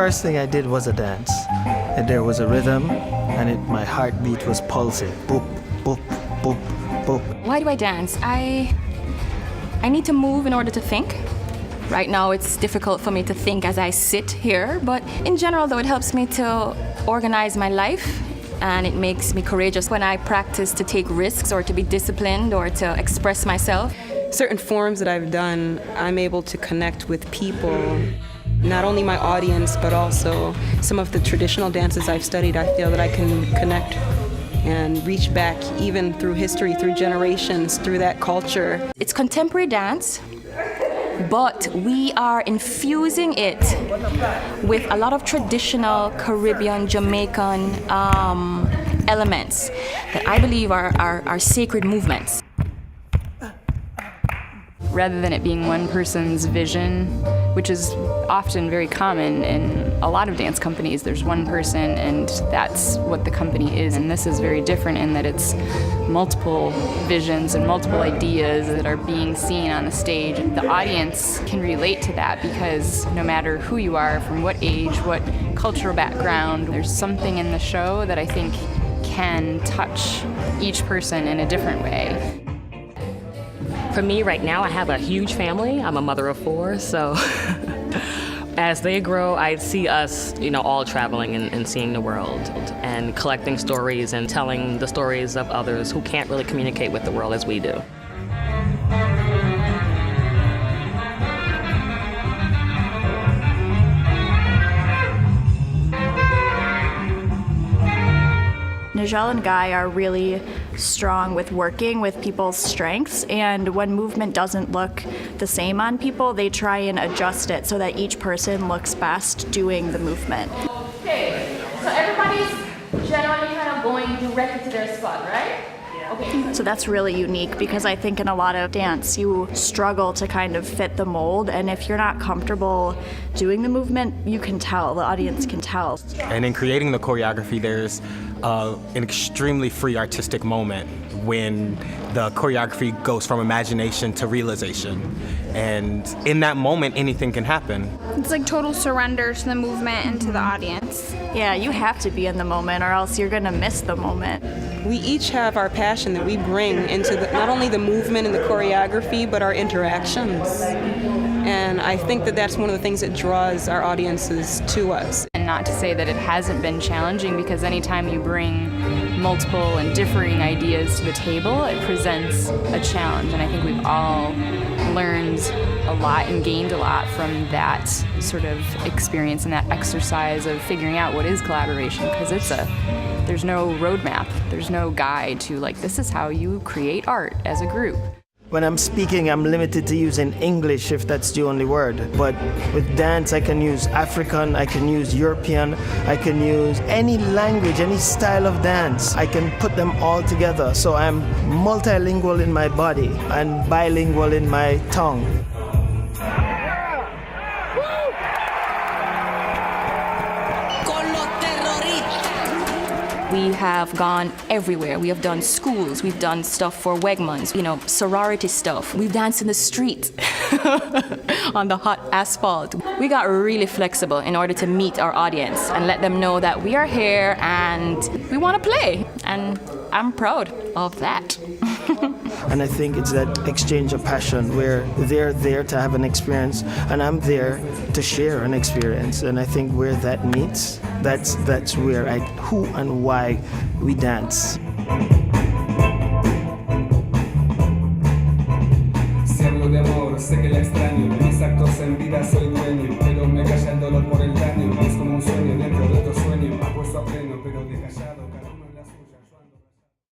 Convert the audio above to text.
first thing I did was a dance. And there was a rhythm, and my heartbeat was pulsing. Boop, boop, boop, boop. Why do I dance? I need to move in order to think. Right now it's difficult for me to think as I sit here, but in general though it helps me to organize my life and it makes me courageous when I practice to take risks or to be disciplined or to express myself. Certain forms that I've done, I'm able to connect with people, not only my audience, but also some of the traditional dances I've studied. I feel that I can connect and reach back even through history, through generations, through that culture. It's contemporary dance, but we are infusing it with a lot of traditional Caribbean, Jamaican elements that I believe are sacred movements. Rather than it being one person's vision, which is often very common in a lot of dance companies, there's one person and that's what the company is. And this is very different in that it's multiple visions and multiple ideas that are being seen on the stage. The audience can relate to that because no matter who you are, from what age, what cultural background, there's something in the show that I think can touch each person in a different way. For me right now, I have a huge family. I'm a mother of 4, so as they grow, I see us, all traveling and seeing the world and collecting stories and telling the stories of others who can't really communicate with the world as we do. N'jelle and Guy are really strong with working with people's strengths, and when movement doesn't look the same on people, they try and adjust it so that each person looks best doing the movement. Okay, so everybody's generally kind of going directly to their spot, right? Okay. So that's really unique because I think in a lot of dance you struggle to kind of fit the mold, and if you're not comfortable doing the movement, you can tell, the audience can tell. And in creating the choreography, there's an extremely free artistic moment when the choreography goes from imagination to realization. And in that moment, anything can happen. It's like total surrender to the movement and to the audience. Yeah, you have to be in the moment or else you're gonna miss the moment. We each have our passion that we bring into not only the movement and the choreography, but our interactions. And I think that that's one of the things that draws our audiences to us. And not to say that it hasn't been challenging, because anytime you bring multiple and differing ideas to the table, it presents a challenge. And I think we've all learned a lot and gained a lot from that sort of experience and that exercise of figuring out what is collaboration, because there's no roadmap, there's no guide to this is how you create art as a group. When I'm speaking, I'm limited to using English if that's the only word. But with dance, I can use African, I can use European, I can use any language, any style of dance. I can put them all together. So I'm multilingual in my body and bilingual in my tongue. We have gone everywhere. We have done schools, we've done stuff for Wegmans, sorority stuff. We've danced in the street on the hot asphalt. We got really flexible in order to meet our audience and let them know that we are here and we want to play. And I'm proud of that. And I think it's that exchange of passion where they're there to have an experience and I'm there to share an experience. And I think where that meets, that's where who and why we dance. Si hablo de amor, sé que la extraño. Mis actos en vida soy dueño, pero me calla el dolor por el daño. Es como un sueño dentro de